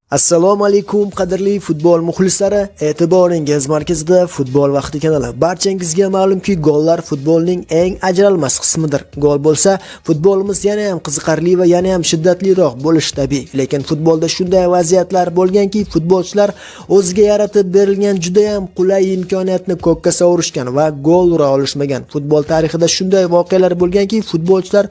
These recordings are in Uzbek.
Assalomu alaykum qadrli futbol muxlislari, e'tiboringiz markazida Futbol vaqti kanali. Barchangizga ma'lumki, gollar futbolning eng ajralmas qismidir. Gol bo'lsa, futbolimiz yana ham qiziqarli va yana ham shiddatliroq bo'lishi tabiiy. Lekin futbolda shunday vaziyatlar bo'lganki, futbolchilar o'ziga yaratib berilgan juda ham qulay imkoniyatni ko'kka sovurishgan va gol ura olishmagan. Futbol tarixida shunday voqealar bo'lganki, futbolchilar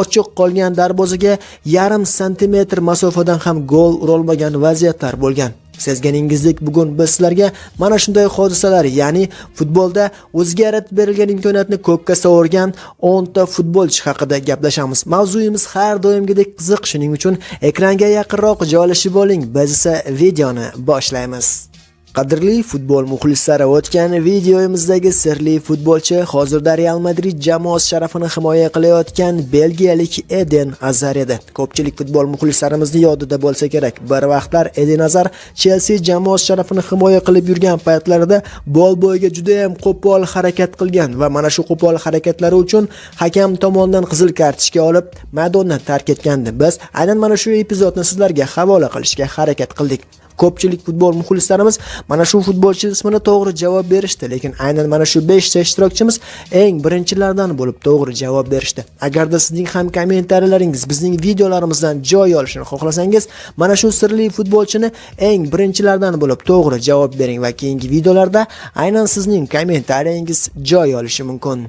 ochiq qolgan darvozaga yarim santimetr masofadan ham gol ura olmagan vaziyatlar bo'lgan. Sezganingizdek, bugun biz sizlarga mana shunday hodisalar, ya'ni futbolda o'ziga yaratib berilgan imkoniyatni ko'kka sovurgan 10 ta futbolchi haqida gaplashamiz. Mavzuyimiz har doimgidek qiziq, shuning uchun ekranga yaqinroq joylashib oling. Biz esa videoni boshlaymiz. Qadrli futbol muxlislari, o'tgan videomizdagi sirli futbolchi hozirda Real Madrid jamoasi sharafini himoya qilayotgan belgiyalik Eden Hazard edi. Ko'pchilik futbol muxlislarimizning yodida bo'lsa kerak. Bir vaqtlar Eden Hazard Chelsea jamoasi sharafini himoya qilib yurgan paytlarida bol bo'yiga juda ham qo'pol harakat qilgan va mana shu qo'pol harakatlari uchun hakam tomonidan qizil kartochka olib maydonni tark etgandi. Biz aynan mana shu epizodni sizlarga havola qilishga harakat qildik. Ko'pchilik futbol muxlislarimiz mana shu futbolchi ismini to'g'ri javob berishdi, lekin aynan mana shu 5 ta ishtirokchimiz eng birinchilardan bo'lib to'g'ri javob berishdi. Agarda sizning ham kommentariysalaringiz bizning videolarimizdan joy olishini xohlasangiz, mana shu sirli futbolchini eng birinchilardan bo'lib to'g'ri javob bering va keyingi videolarda aynan sizning kommentariyangiz joy olishi mumkin.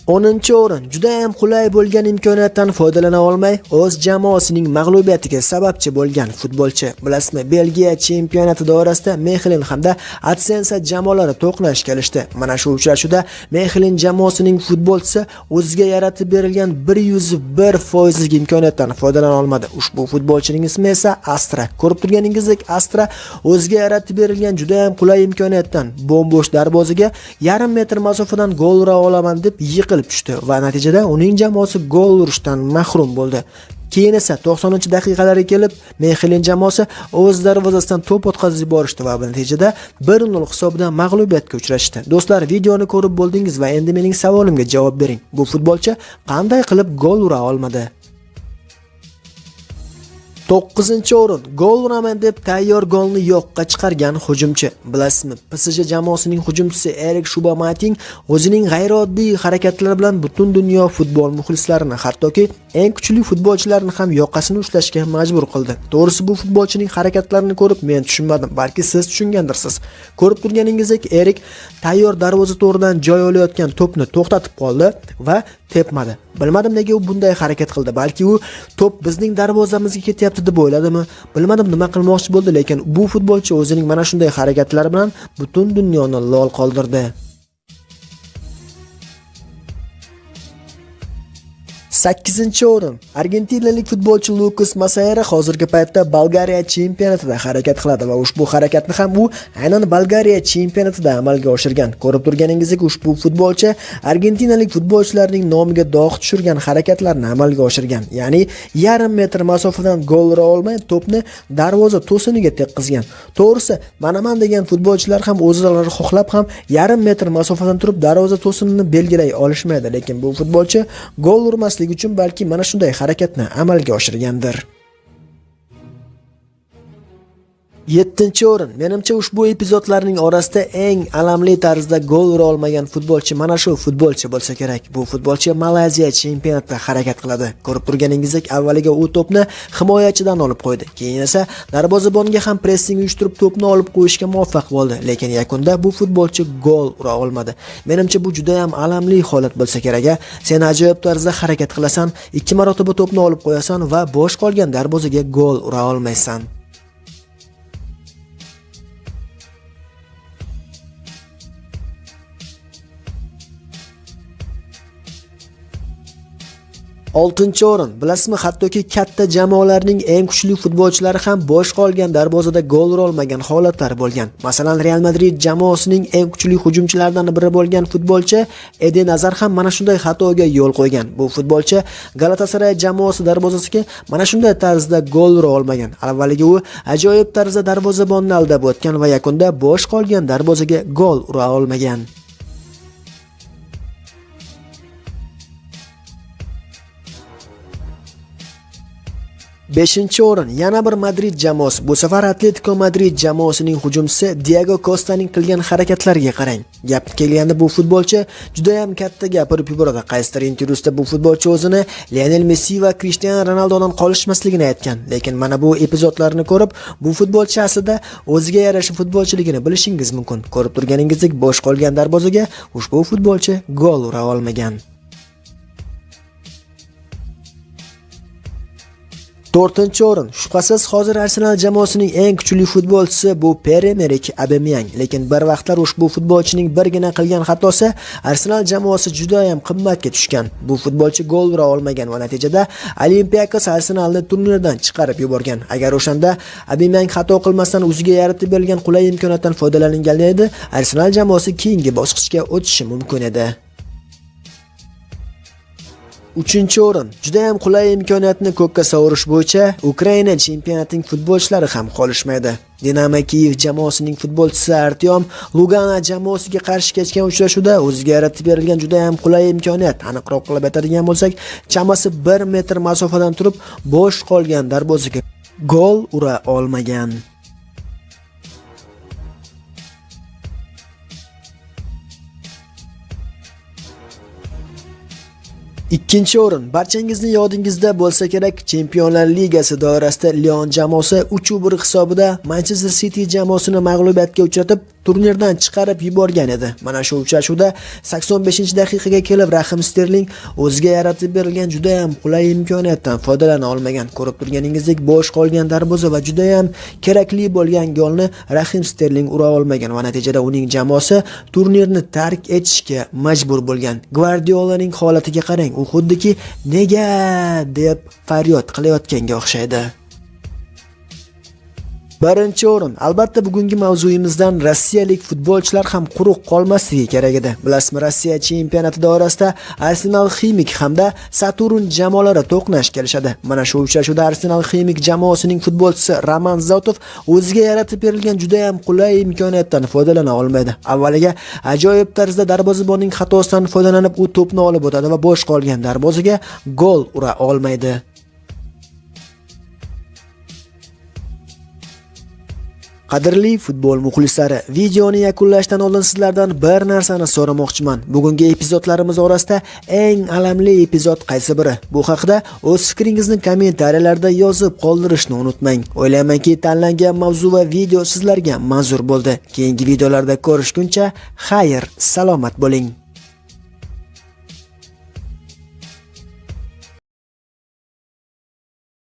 10-o'rin. Juda ham qulay bo'lgan imkoniyatdan foydalana olmay, o'z jamoasining mag'lubiyatiga sababchi bo'lgan futbolchi. Bilasizmi, Belgiya chempionati doirasida Mexlin hamda Atsensa jamoalari to'qnash kelishdi. Mana shu uchrashuvda Mexlin jamoasining futbolchisi o'ziga yaratib berilgan 101% imkoniyatdan foydalana olmadi. Ushbu futbolchining ismi esa Astra. Ko'rib turganingizdek, Astra o'ziga yaratib berilgan juda ham qulay imkoniyatdan bombo'sh darvozaga yarim metr masofadan gol ura olaman deb tushdi va natijada uning jamoasi gol urishdan mahrum bo'ldi. Keyin esa 90-daqiqalarga kelib Mexlin jamoasi o'z darvozasidan to'p o'tkazib yuborishdi va natijada 1-0 hisobida mag'lubiyatga uchrashdi. Do'stlar, videoni ko'rib bo'ldingiz va endi mening savolimga javob bering. Bu futbolchi qanday qilib gol ura olmadi? 9-o'rin. Gol uraman deb tayyor golni yo'qqa chiqargan hujumchi. Bilasizmi, PSG jamoasining hujumchisi Erik Choupo-Moting o'zining g'ayrioddiy harakatlari bilan butun dunyo futbol muxlislarini, hattoki eng kuchli futbolchilarni ham yoqasini ushlashga majbur qildi. To'g'risi, bu futbolchining harakatlarini ko'rib men tushunmadim, balki siz tushungandirsiz. Ko'rib turganingizdek, Erik tayyor darvoza to'ridan joy olayotgan to'pni to'xtatib qoldi va tepmadi. Bilmadim nega u bunday harakat qildi. Balki u to'p bizning darvozamizga ketyapti deb o'yladimi? Bilmadim nima qilmoqchi bo'ldi, lekin bu futbolchi o'zining mana shunday harakatlari bilan butun dunyoni lol qoldirdi. 8-o'rin. Argentinalik futbolchi Lucas Masayra hozirgi paytda Bolgariya chempionatida harakat qiladi va ushbu harakatni ham u aynan Bolgariya chempionatida amalga oshirgan. Ko'rib turganingizdek, ushbu futbolchi argentinalik futbolchilarning nomiga dog' tushirgan harakatlarni amalga oshirgan. Ya'ni yarim metr masofadan gol ura olmay to'pni darvoza to'siniga tekkizgan. To'g'risi, manaman degan futbolchilar ham o'zlari xohlab ham yarim metr masofadan turib darvoza to'sinini belgilay olishmaydi, lekin bu futbolchi gol urmaslik uchun balki mana shunday harakatni amalga oshirgandir. 7-o'rin. Menimcha ushbu epizodlarning orasida eng alamli tarzda gol ura olmagan futbolchi mana shu futbolchi bo'lsa kerak. Bu futbolchi Malayziya chempionatida harakat qiladi. Ko'rib turganingizdek, avvaliga u to'pni himoyachidan olib qo'ydi. Keyin esa darvozabonga ham pressing uyushtirib to'pni olib qo'yishga muvaffaq bo'ldi. Lekin yakunda bu futbolchi gol ura olmadi. Menimcha bu juda ham alamli holat bo'lsa kerak. Sen ajoyib tarzda harakat qilasan, 2 marotaba to'pni olib qo'yasan va bo'sh qolgan darvozaga gol ura olmaysan. 6-o'rin. Bilasizmi, hattoki katta jamoalarning eng kuchli futbolchilari ham bo'sh qolgan darvozada gol ura olmagan holatlar bo'lgan. Masalan, Real Madrid jamoasining eng kuchli hujumchilaridan biri bo'lgan futbolchi Eden Hazard ham mana shunday xatoga yo'l qo'ygan. Bu futbolchi Galatasaray jamoasi darvozasiga mana shunday tarzda gol ura olmagan. Avvaliga u ajoyib tarzda darvozabonni aldab o'tgan va yakunda bo'sh qolgan darvozaga gol ura olmagan. 5-o'rin yana bir Madrid jamoasi. Bu safar Atletico Madrid jamoasining hujumchisi Diego Costaning qilgan harakatlariga qarang. Gap kelganda bu futbolchi juda ham katta gapirib yuboradi. Qaysidir intervyusida bu futbolchi o'zini Lionel Messi va Cristiano Ronaldodan qolishmasligini aytgan. Lekin mana bu epizodlarni ko'rib, bu futbolchi aslida o'ziga yarasha futbolchiligini bilishingiz mumkin. Ko'rib turganingizdek, bo'sh qolgan darvozaga ushbu futbolchi gol ura olmagan. 4-o'rin. Shubhasiz hozir Arsenal jamoasining eng kuchli futbolchisi bu Pierre-Emerick Aubameyang. Lekin bir vaqtlar ushbu futbolchining birgina qilgan xatosi Arsenal jamoasi juda ham qimmatga tushgan. Bu futbolchi gol ura olmagan va natijada Olympiakos Arsenalni turnirdan chiqarib yuborgan. Agar o'shanda Aubameyang xato qilmasdan o'ziga yaratib berilgan qulay imkoniyatdan foydalangan edi, Arsenal jamoasi keyingi bosqichga o'tishi mumkin edi. 3-o'rin. Juda ham qulay imkoniyatni ko'kka sovurish bo'yicha Ukraina chempionatining futbolchilari ham qolishmaydi. Dinamo Kiyev jamoasining futbolchisi Artyom Lugana jamoasiga qarshi kechgan uchrashuvda o'ziga yaratib berilgan juda ham qulay imkoniyat, aniqroq qilib aytadigan bo'lsak, chamasi 1 metr masofadan turib bo'sh qolgan darvozaga gol ura olmagan. Ikkinchi o'rin. Barchangizning yodingizda bo'lsa kerak, Chempionlar Ligasi doirasida Lyon jamoasi 3-1 hisobida Manchester City jamoasini mag'lubiyatga uchratib, turnirdan chiqarib yuborgan edi. Mana shu uchrashuvda 85-daqiqaga kelib Rahim Sterling o'ziga yaratib berilgan juda ham qulay imkoniyatdan foydalana olmagan. Ko'rib turganingizdek, bo'sh qolgan darvoza va juda ham kerakli bo'lgan golni Rahim Sterling ura olmagan va natijada uning jamoasi turnirni tark etishga majbur bo'lgan. Guardiolaning holatiga qarang, u xuddiki nega deb faryod qilayotganga o'xshaydi. 1-o'rin. Albatta bugungi mavzuyimizdan rossiyalik futbolchilar ham quruq qolmasligi kerak edi. Bilasizmi, Rossiya chempionati doirasida Arsenal Ximik hamda Saturn jamoalari to'qnash kelishadi. Mana shu uchrashuvda Arsenal Ximik jamoasining futbolchisi Roman Zotov o'ziga yaratib berilgan juda ham qulay imkoniyatdan foydalana olmaydi. Avvaliga ajoyib tarzda darvozabonning xatosidan foydalanib u to'pni olib o'tadi va bo'sh qolgan darvozaga gol ura olmaydi. Qadrli futbol muxlislari, videoni yakunlashdan oldin sizlardan bir narsani so'ramoqchiman. Bugungi epizodlarimiz orasida eng alamli epizod qaysi biri? Bu haqida o'z fikringizni kommentariyalarda yozib qoldirishni unutmang. O'ylaymanki, tanlangan mavzu va video sizlarga manzur bo'ldi. Keyingi videolarda ko'rishguncha, xayr, salomat bo'ling.